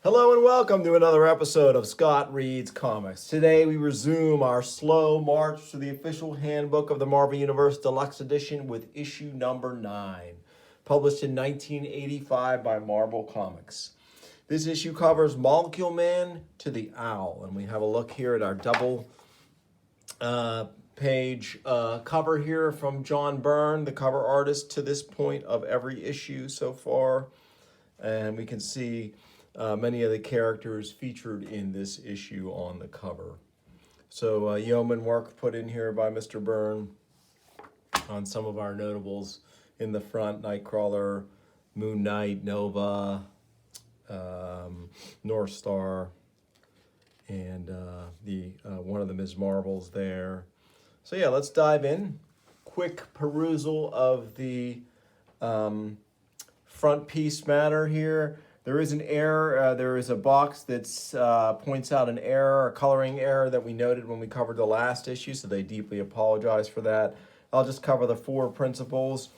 Hello and welcome to another episode of Scott Reads Comics. Today we resume our slow march to the official Handbook of the Marvel Universe Deluxe Edition with issue number 9, published in 1985 by Marvel Comics. This issue covers Molecule Man to the Owl, and we have a look here at our double page cover here from John Byrne, the cover artist to this point of every issue so far. And we can see many of the characters featured in this issue on the cover. So yeoman work put in here by Mr. Byrne on some of our notables in the front: Nightcrawler, Moon Knight, Nova, North Star, and one of the Ms. Marvels there. So yeah, let's dive in. Quick perusal of the front piece matter here. There is an error. There is a box that points out an error, a coloring error that we noted when we covered the last issue, so they deeply apologize for that. I'll just cover the four principals.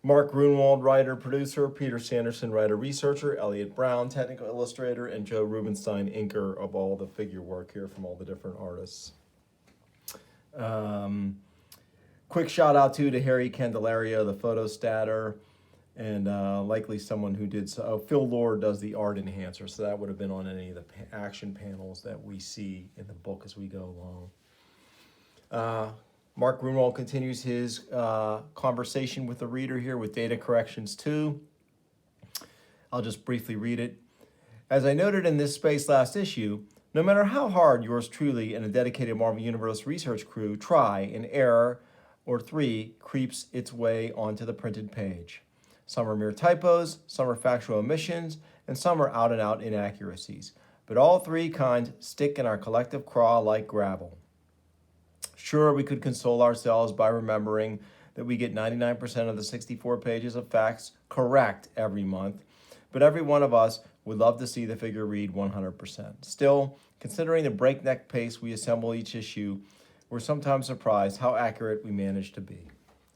Mark Grunwald, writer, producer; Peter Sanderson, writer, researcher; Elliot Brown, technical illustrator; and Joe Rubenstein, inker of all the figure work here from all the different artists. Quick shout out to Harry Candelario, the photo statter, and likely someone who did so. Phil Lord does the art enhancer, so that would have been on any of the action panels that we see in the book as we go along. Mark Grunwald continues his conversation with the reader here with data corrections too. I'll just briefly read it. As I noted in this space last issue, no matter how hard yours truly and a dedicated Marvel Universe research crew try, an error or three creeps its way onto the printed page. Some are mere typos, some are factual omissions, and some are out-and-out inaccuracies. But all three kinds stick in our collective craw like gravel. Sure, we could console ourselves by remembering that we get 99% of the 64 pages of facts correct every month, but every one of us would love to see the figure read 100%. Still, considering the breakneck pace we assemble each issue, we're sometimes surprised how accurate we manage to be.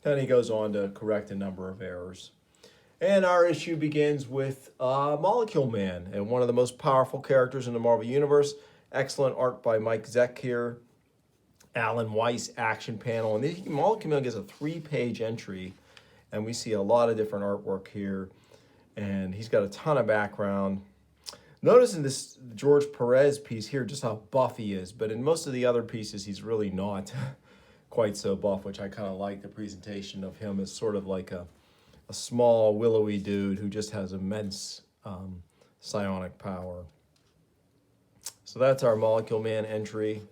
Then he goes on to correct a number of errors. And our issue begins with Molecule Man, and one of the most powerful characters in the Marvel Universe. Excellent art by Mike Zeck here. Alan Weiss action panel. And Molecule Man gets a 3-page entry, and we see a lot of different artwork here. And he's got a ton of background. Notice in this George Perez piece here just how buff he is, but in most of the other pieces he's really not quite so buff, which I kind of like. The presentation of him as sort of like a small, willowy dude who just has immense psionic power. So that's our Molecule Man entry.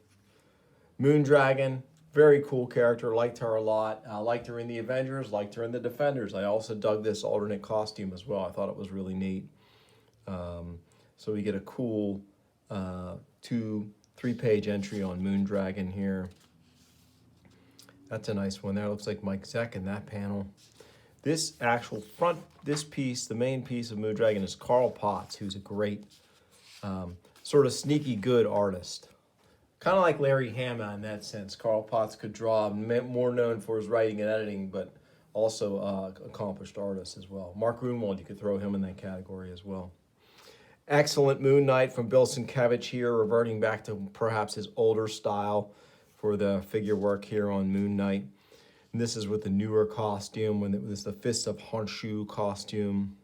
Moondragon, very cool character. Liked her a lot. Liked her in the Avengers, liked her in the Defenders. I also dug this alternate costume as well. I thought it was really neat. So we get a cool 3-page entry on Moondragon here. That's a nice one there. Looks like Mike Zeck in that panel. This actual front, this piece, the main piece of Moondragon, is Carl Potts, who's a great sort of sneaky good artist. Kind of like Larry Hama in that sense. Carl Potts could draw, more known for his writing and editing, but also accomplished artist as well. Mark Grunwald, you could throw him in that category as well. Excellent Moon Knight from Bill Sienkiewicz here, reverting back to perhaps his older style for the figure work here on Moon Knight. And this is with the newer costume, when it was the Fist of Honshu costume.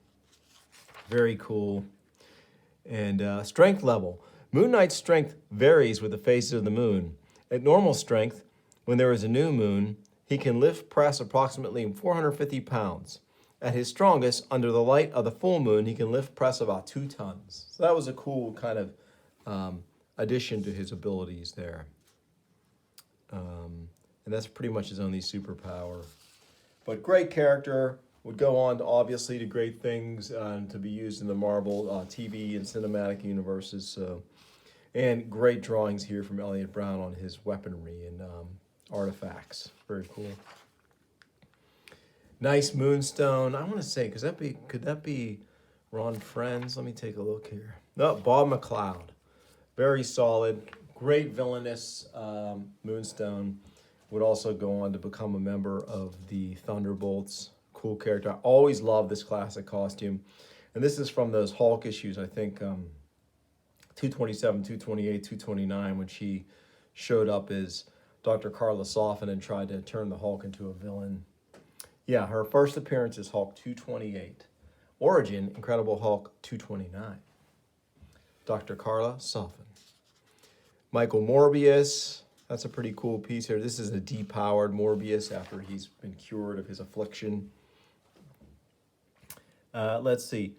Very cool. And strength level. Moon Knight's strength varies with the phases of the moon. At normal strength, when there is a new moon, he can lift press approximately 450 pounds. At his strongest, under the light of the full moon, he can lift press about 2 tons. So that was a cool kind of addition to his abilities there. And that's pretty much his only superpower. But great character, would go on to obviously to great things to be used in the Marvel TV and cinematic universes. So, and great drawings here from Elliot Brown on his weaponry and artifacts. Very cool. Nice Moonstone. I want to say, could that be Ron Friends? Let me take a look here. No, Bob McLeod. Very solid. Great villainous Moonstone. Would also go on to become a member of the Thunderbolts. Cool character. I always love this classic costume. And this is from those Hulk issues, I think, 227, 228, 229 when she showed up as Dr. Carla Sofin and tried to turn the Hulk into a villain. Yeah, her first appearance is Hulk 228. Origin, Incredible Hulk 229. Dr. Carla Sofin. Michael Morbius. That's a pretty cool piece here. This is a depowered Morbius after he's been cured of his affliction. Let's see.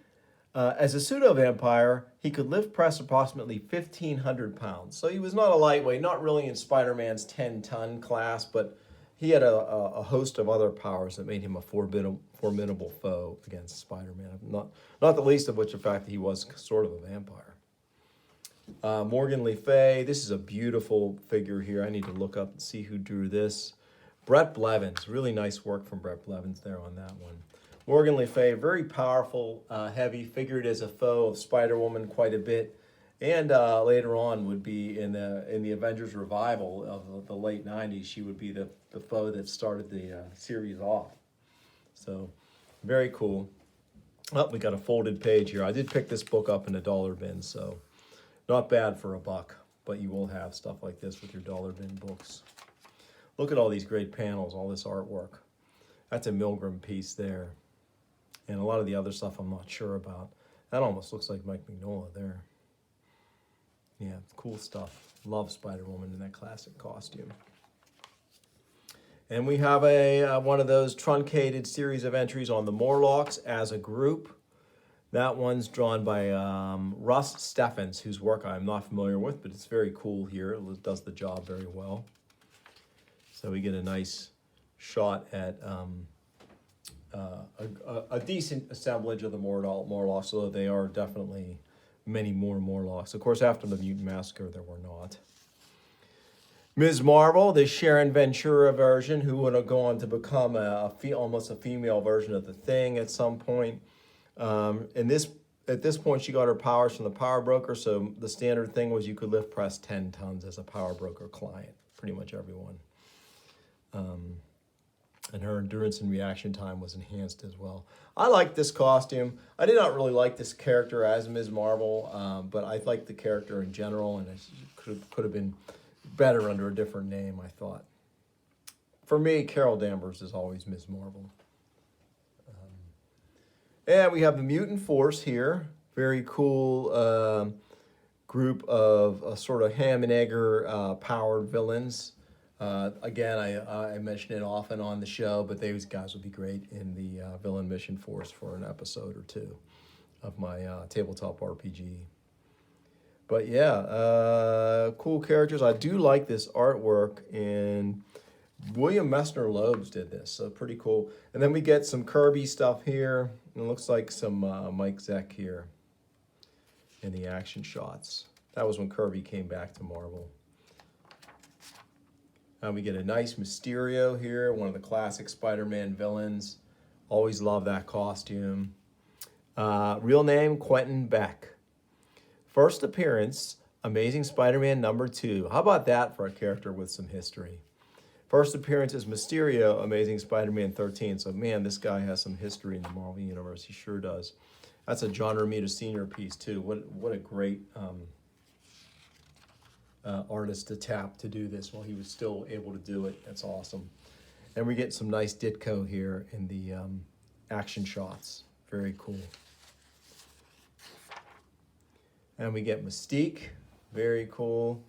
As a pseudo-vampire, he could lift press approximately 1,500 pounds. So he was not a lightweight, not really in Spider-Man's 10-ton class, but he had a host of other powers that made him a formidable foe against Spider-Man. Not the least of which the fact that he was sort of a vampire. Morgan Le Fay, this is a beautiful figure here. I need to look up and see who drew this. Brett Blevins, really nice work from Brett Blevins there on that one. Morgan Le Fay, very powerful, heavy, figured as a foe of Spider-Woman quite a bit, and later on would be in the Avengers revival of the late 90s. She would be the foe that started the series off. So, very cool. Oh, we got a folded page here. I did pick this book up in a dollar bin, so not bad for $1, but you will have stuff like this with your dollar bin books. Look at all these great panels, all this artwork. That's a Milgram piece there. And a lot of the other stuff I'm not sure about. That almost looks like Mike Mignola there. Yeah, cool stuff. Love Spider-Woman in that classic costume. And we have one of those truncated series of entries on the Morlocks as a group. That one's drawn by Russ Steffens, whose work I'm not familiar with, but it's very cool here. It does the job very well. So we get a nice shot at a decent assemblage of the Morlocks, although they are definitely many more Morlocks. Of course, after the Mutant Massacre, there were not. Ms. Marvel, the Sharon Ventura version, who would go on to become almost a female version of the Thing at some point. At this point, she got her powers from the Power Broker, so the standard thing was you could lift press 10 tons as a Power Broker client, pretty much everyone. And her endurance and reaction time was enhanced as well. I like this costume. I did not really like this character as Ms. Marvel, but I liked the character in general, and it could have been better under a different name, I thought. For me, Carol Danvers is always Ms. Marvel. And we have the Mutant Force here. Very cool group of sort of ham and egger powered villains. Again, I mention it often on the show, but these guys would be great in the Villain Mission Force for an episode or two of my tabletop RPG. But yeah, cool characters. I do like this artwork, and William Messner Loebs did this, so pretty cool. And then we get some Kirby stuff here. It looks like some Mike Zeck here in the action shots. That was when Kirby came back to Marvel. We get a nice Mysterio here, one of the classic Spider-Man villains. Always love that costume. Real name, Quentin Beck. First appearance, Amazing Spider-Man #2. How about that for a character with some history? First appearance is Mysterio, Amazing Spider-Man 13. So, man, this guy has some history in the Marvel Universe. He sure does. That's a John Romita Sr. piece, too. What a great artist to tap to do this while he was still able to do it. That's awesome. And we get some nice Ditko here in the action shots. Very cool. And we get Mystique. Very cool.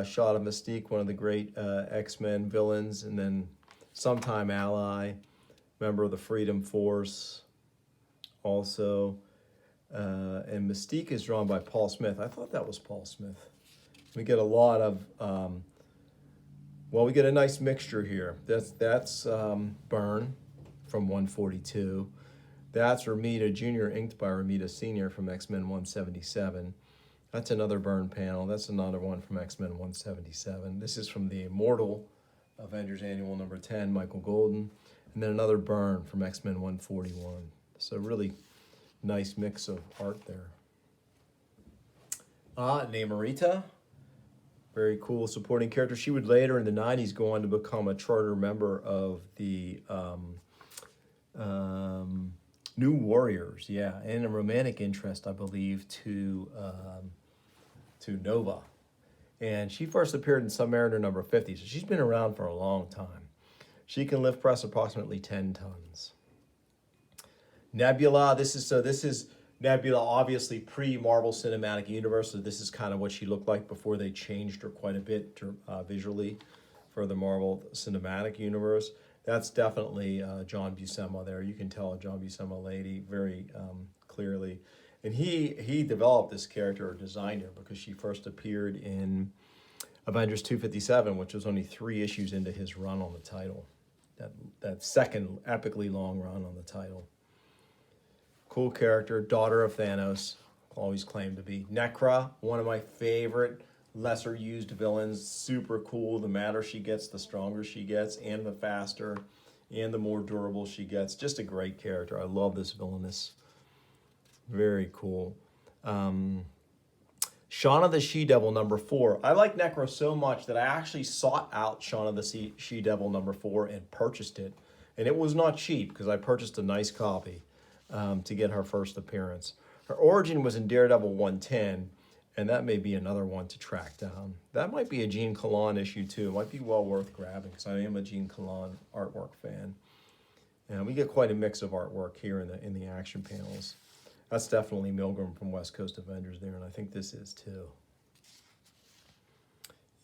Shot of Mystique, one of the great X-Men villains, and then sometime ally, member of the Freedom Force also. And Mystique is drawn by Paul Smith. I thought that was Paul Smith. We get a lot of, well, we get a nice mixture here. That's Byrne from 142. That's Romita Jr., inked by Romita Sr. from X-Men 177. That's another Byrne panel. That's another one from X-Men 177. This is from the Immortal Avengers Annual number 10, Michael Golden. And then another Byrne from X-Men 141. So really nice mix of art there. Namorita. Very cool supporting character. She would later in the 90s go on to become a charter member of the New Warriors, yeah, and a romantic interest, I believe, to to Nova. And she first appeared in Submariner number 50, so she's been around for a long time. She can lift press approximately 10 tons. Nebula, this is Nebula, obviously pre-Marvel Cinematic Universe, so this is kind of what she looked like before they changed her quite a bit visually for the Marvel Cinematic Universe. That's definitely John Buscema there. You can tell a John Buscema lady very clearly. And he developed this character or designed her because she first appeared in Avengers 257, which was only 3 issues into his run on the title. That second epically long run on the title. Cool character, daughter of Thanos, always claimed to be. Necro, one of my favorite lesser used villains, super cool. The madder she gets, the stronger she gets, and the faster, and the more durable she gets. Just a great character. I love this villainess. Very cool. Shauna the She-Devil number 4. I like Necro so much that I actually sought out Shauna the She-Devil number 4 and purchased it. And it was not cheap because I purchased a nice copy to get her first appearance. Her origin was in Daredevil 110, and that may be another one to track down. That might be a Gene Colan issue too. It might be well worth grabbing because I am a Gene Colan artwork fan. And we get quite a mix of artwork here in the action panels. That's definitely Milgram from West Coast Avengers there, and I think this is too.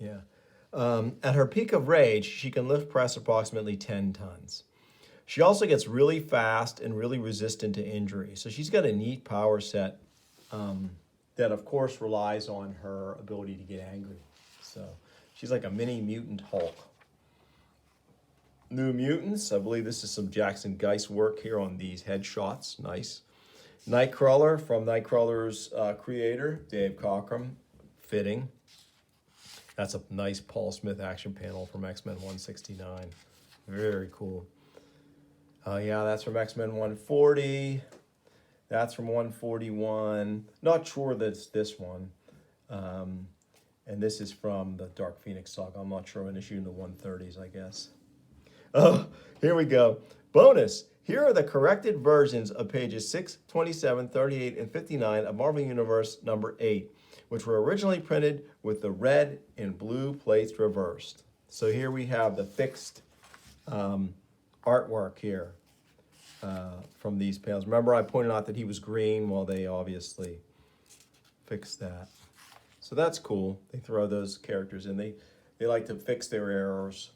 Yeah. At her peak of rage, she can lift press approximately 10 tons. She also gets really fast and really resistant to injury. So she's got a neat power set that, of course, relies on her ability to get angry. So she's like a mini mutant Hulk. New Mutants, I believe this is some Jackson Geist work here on these headshots. Nice. Nightcrawler from Nightcrawler's creator, Dave Cockrum. Fitting. That's a nice Paul Smith action panel from X-Men 169. Very cool. Yeah, that's from X-Men 140. That's from 141. Not sure that's this one. And this is from the Dark Phoenix saga. I'm not sure, an issue in the 130s, I guess. Oh, here we go. Bonus. Here are the corrected versions of pages 6, 27, 38, and 59 of Marvel Universe number 8, which were originally printed with the red and blue plates reversed. So here we have the fixed artwork here from these panels. Remember I pointed out that he was green, well, they obviously fixed that. So that's cool. They throw those characters in. They like to fix their errors.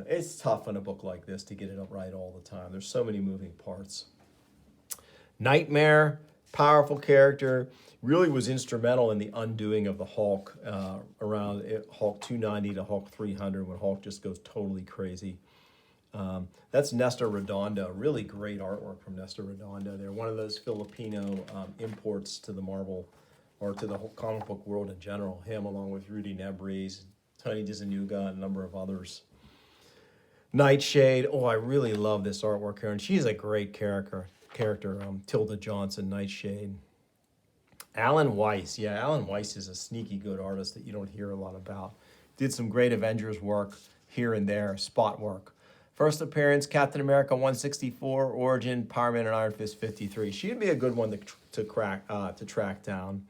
It's tough in a book like this to get it up right all the time. There's so many moving parts. Nightmare, powerful character, really was instrumental in the undoing of the Hulk around Hulk 290 to Hulk 300 when Hulk just goes totally crazy. That's Nestor Redondo, really great artwork from Nestor Redondo. They're one of those Filipino imports to the Marvel or to the whole comic book world in general. Him along with Rudy Nebres, Tony DiZanuga, and a number of others. Nightshade, oh, I really love this artwork here, and she's a great character. Tilda Johnson, Nightshade. Alan Weiss, yeah, Alan Weiss is a sneaky good artist that you don't hear a lot about. Did some great Avengers work here and there, spot work. First appearance, Captain America 164, Origin, Power Man and Iron Fist 53. She'd be a good one to track down.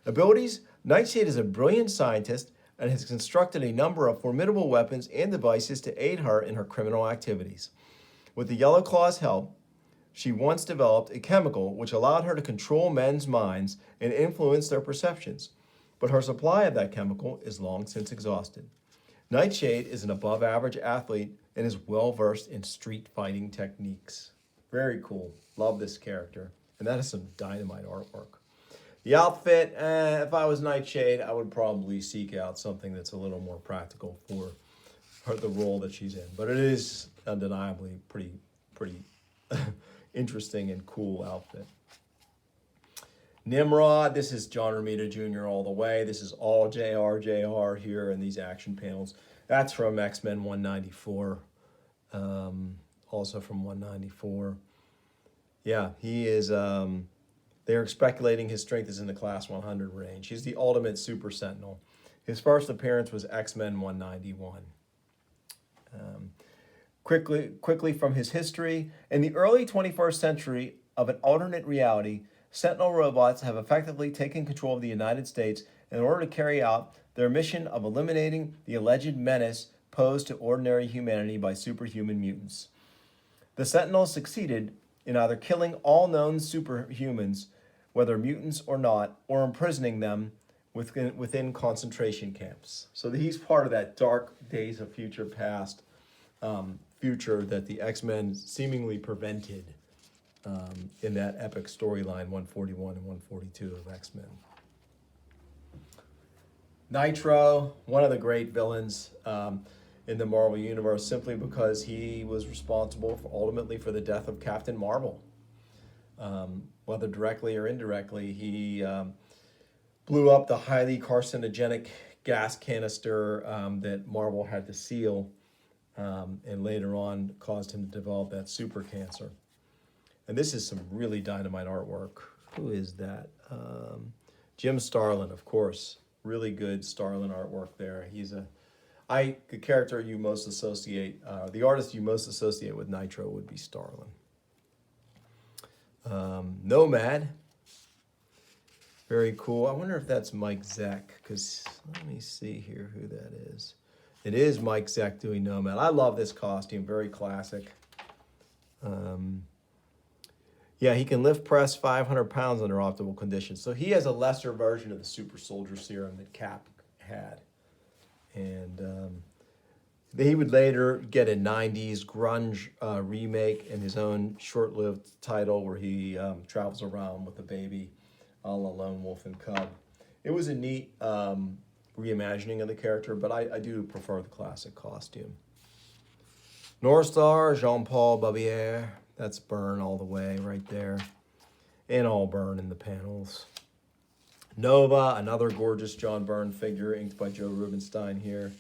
Abilities, Nightshade is a brilliant scientist and has constructed a number of formidable weapons and devices to aid her in her criminal activities. With the Yellow Claw's help, she once developed a chemical which allowed her to control men's minds and influence their perceptions, but her supply of that chemical is long since exhausted. Nightshade is an above-average athlete and is well-versed in street fighting techniques. Very cool. Love this character. And that is some dynamite artwork. The outfit, if I was Nightshade, I would probably seek out something that's a little more practical for the role that she's in. But it is undeniably pretty interesting and cool outfit. Nimrod, this is John Romita Jr. all the way. This is all JR here in these action panels. That's from X-Men 194, also from 194. Yeah, he is... They're speculating his strength is in the Class 100 range. He's the ultimate Super Sentinel. His first appearance was X-Men 191. Quickly from his history, in the early 21st century of an alternate reality, Sentinel robots have effectively taken control of the United States in order to carry out their mission of eliminating the alleged menace posed to ordinary humanity by superhuman mutants. The Sentinels succeeded in either killing all known superhumans, whether mutants or not, or imprisoning them within concentration camps. So he's part of that dark days of future past future that the X-Men seemingly prevented in that epic storyline 141 and 142 of X-Men. Nitro, one of the great villains in the Marvel Universe, simply because he was responsible ultimately for the death of Captain Marvel. Whether directly or indirectly, he blew up the highly carcinogenic gas canister that Marvel had to seal, and later on caused him to develop that super cancer. And this is some really dynamite artwork. Who is that? Jim Starlin, of course. Really good Starlin artwork there. He's the character you most associate, the artist you most associate with Nitro would be Starlin. Nomad. Very cool. I wonder if that's Mike Zeck, because let me see here who that is. It is Mike Zeck doing Nomad. I love this costume, very classic. Yeah, he can lift press 500 pounds under optimal conditions. So he has a lesser version of the super soldier serum that Cap had. And he would later get a 90s grunge remake and his own short-lived title where he travels around with a baby, a la Lone Wolf and Cub. It was a neat reimagining of the character, but I do prefer the classic costume. North Star, Jean-Paul Babier. That's Byrne all the way right there. And all Byrne in the panels. Nova, another gorgeous John Byrne figure inked by Joe Rubenstein here.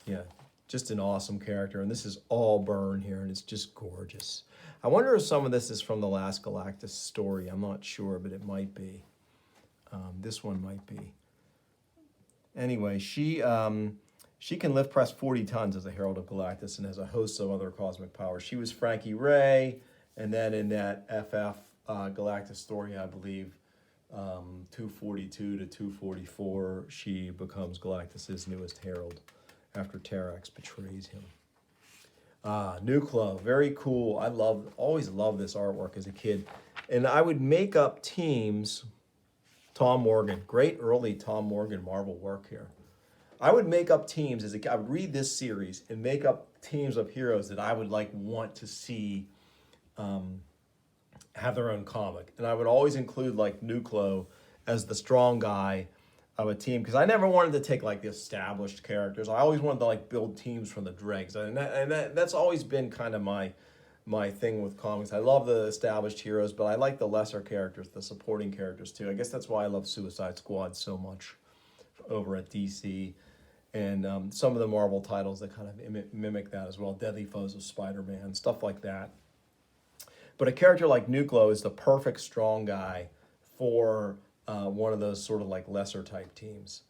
Yeah, just an awesome character. And this is all Byrne here, and it's just gorgeous. I wonder if some of this is from the last Galactus story. I'm not sure, but it might be. This one might be. Anyway, she can lift press 40 tons as a Herald of Galactus and has a host of other cosmic powers. She was Frankie Ray, and then in that FF Galactus story, I believe, 242 to 244, she becomes Galactus's newest Herald after Terrax betrays him. Nuclo, very cool. I always loved this artwork as a kid. And I would make up teams. Tom Morgan, great early Tom Morgan Marvel work here. I would make up teams as I would read this series and make up teams of heroes that I would want to see have their own comic. And I would always include Nuclo as the strong guy of a team, because I never wanted to take the established characters. I always wanted to build teams from the dregs, and that's always been kind of my thing with comics. I love the established heroes, but I like the lesser characters, the supporting characters too. I guess that's why I love Suicide Squad so much over at DC, and some of the Marvel titles that kind of mimic that as well. Deadly Foes of Spider-Man, stuff like that. But a character like Nuclo is the perfect strong guy for one of those sort of lesser type teams.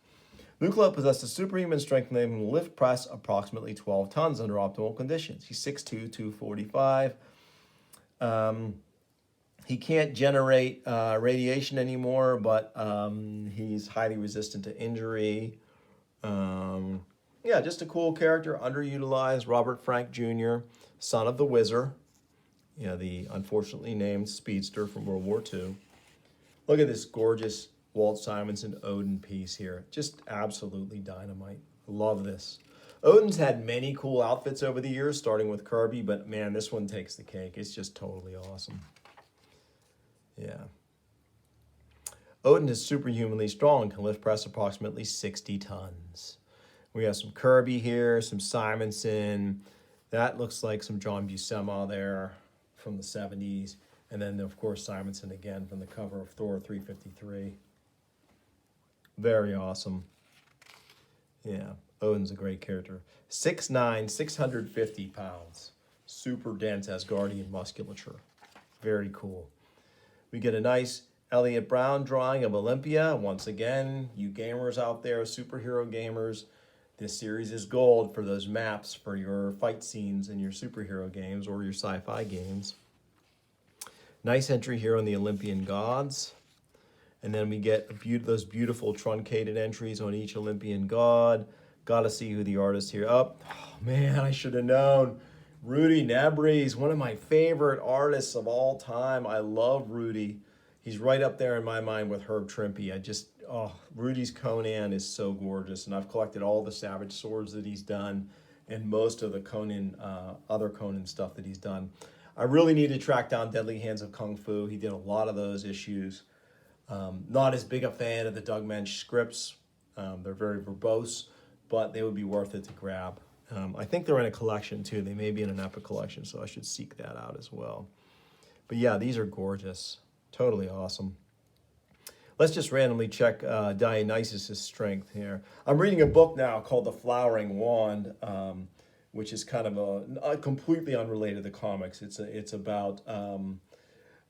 Nuclo possesses superhuman strength and able to lift press approximately 12 tons under optimal conditions. He's 6'2", 245. He can't generate radiation anymore, but he's highly resistant to injury. Yeah, just a cool character, underutilized. Robert Frank Jr., son of the Whizzer, the unfortunately named speedster from World War II. Look at this gorgeous Walt Simonson Odin piece here. Just absolutely dynamite. Love this. Odin's had many cool outfits over the years, starting with Kirby, but man, this one takes the cake. It's just totally awesome. Yeah. Odin is superhumanly strong and can lift press approximately 60 tons. We have some Kirby here, some Simonson. That looks like some John Buscema there from the 70s. And then, of course, Simonson again from the cover of Thor 353. Very awesome. Yeah, Odin's a great character. 6'9", 650 pounds. Super dense Asgardian musculature. Very cool. We get a nice Elliot Brown drawing of Olympia. Once again, you gamers out there, superhero gamers, this series is gold for those maps for your fight scenes in your superhero games or your sci-fi games. Nice entry here on the Olympian Gods. And then we get those beautiful truncated entries on each Olympian God. Got to see who the artist here. Oh, man, I should have known. Rudy Nebres, one of my favorite artists of all time. I love Rudy. He's right up there in my mind with Herb Trimpe. Rudy's Conan is so gorgeous. And I've collected all the Savage Swords that he's done and most of the Conan, other Conan stuff that he's done. I really need to track down Deadly Hands of Kung Fu. He did a lot of those issues. Not as big a fan of the Doug Mensch scripts. They're very verbose, but they would be worth it to grab. I think they're in a collection too. They may be in an Epic collection, so I should seek that out as well. But yeah, these are gorgeous. Totally awesome. Let's just randomly check Dionysus' strength here. I'm reading a book now called The Flowering Wand, which is kind of a completely unrelated to comics. It's about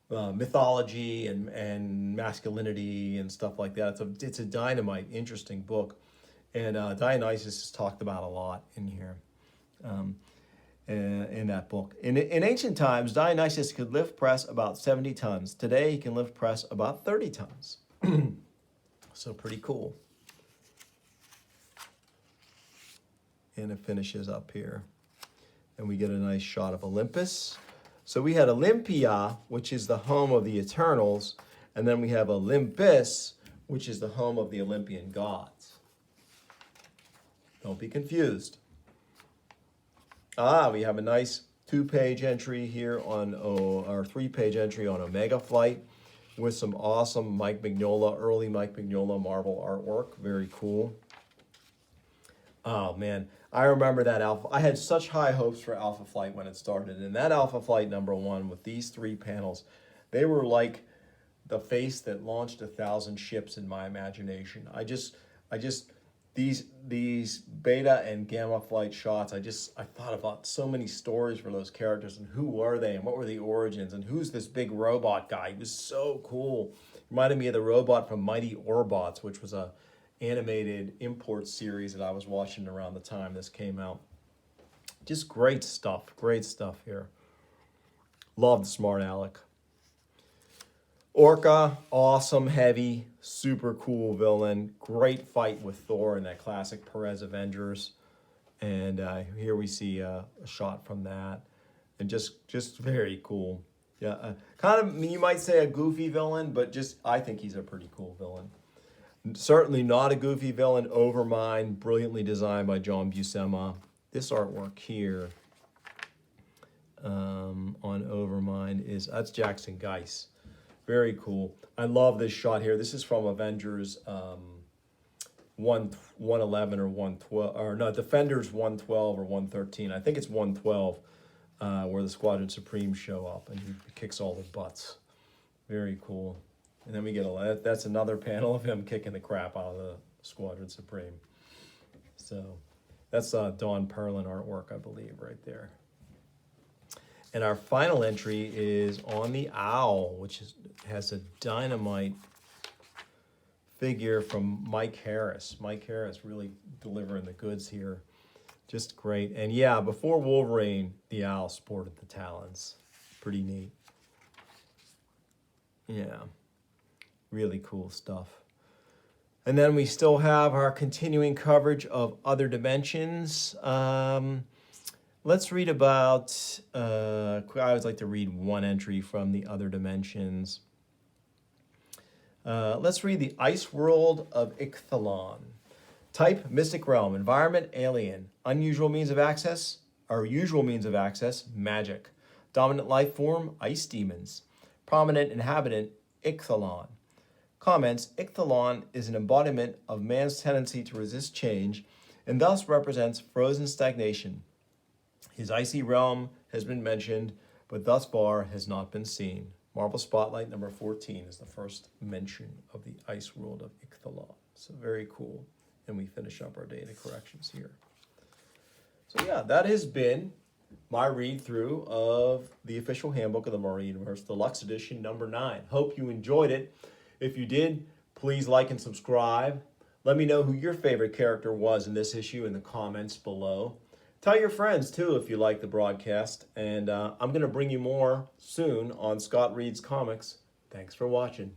mythology and masculinity and stuff like that. It's a dynamite, interesting book. And Dionysus is talked about a lot in here, in that book. In ancient times, Dionysus could lift press about 70 tons. Today, he can lift press about 30 tons. So pretty cool. And it finishes up here. And we get a nice shot of Olympus. So we had Olympia, which is the home of the Eternals. And then we have Olympus, which is the home of the Olympian Gods. Don't be confused. We have a nice 2-page entry here on, or 3-page entry on Omega Flight with some awesome Mike Mignola, early Mike Mignola Marvel artwork. Very cool. Oh, man. I remember that Alpha. I had such high hopes for Alpha Flight when it started. And that Alpha Flight #1 with these 3 panels, they were like the face that launched 1,000 ships in my imagination. These beta and gamma flight shots, I thought about so many stories for those characters and who were they and what were the origins and who's this big robot guy. He was so cool. Reminded me of the robot from Mighty Orbots, which was a animated import series that I was watching around the time this came out. Just great stuff here. Love the smart Alec. Orca, awesome, heavy, super cool villain. Great fight with Thor in that classic Perez Avengers. And here we see a shot from that. And just very cool. Yeah, kind of, you might say a goofy villain, but I think he's a pretty cool villain. Certainly not a goofy villain. Overmind, brilliantly designed by John Buscema. This artwork here on Overmind that's Jackson Geiss. Very cool. I love this shot here. This is from Avengers 111 or 112, or no, Defenders 112 or 113. I think it's 112 where the Squadron Supreme show up and he kicks all the butts. Very cool. And then we get that's another panel of him kicking the crap out of the Squadron Supreme. So that's Don Perlin artwork, I believe, right there. And our final entry is on the Owl, which has a dynamite figure from Mike Harris. Mike Harris really delivering the goods here. Just great. And yeah, before Wolverine, the Owl sported the talons. Pretty neat. Yeah, really cool stuff. And then we still have our continuing coverage of Other Dimensions. Let's read about, I always like to read one entry from the Other Dimensions. Let's read the Ice World of Ixthalon. Type, Mystic Realm. Environment, alien. Unusual means of access, or usual means of access, magic. Dominant life form, ice demons. Prominent inhabitant, Ixthalon. Comments, Ixthalon is an embodiment of man's tendency to resist change and thus represents frozen stagnation. His icy realm has been mentioned, but thus far has not been seen. Marvel Spotlight number 14 is the first mention of the ice world of Ixthalon. So very cool. And we finish up our data corrections here. So yeah, that has been my read through of the official handbook of the Marvel Universe, Deluxe Edition number 9. Hope you enjoyed it. If you did, please like and subscribe. Let me know who your favorite character was in this issue in the comments below. Tell your friends too if you like the broadcast, and I'm going to bring you more soon on Scott Reed's Comics. Thanks for watching.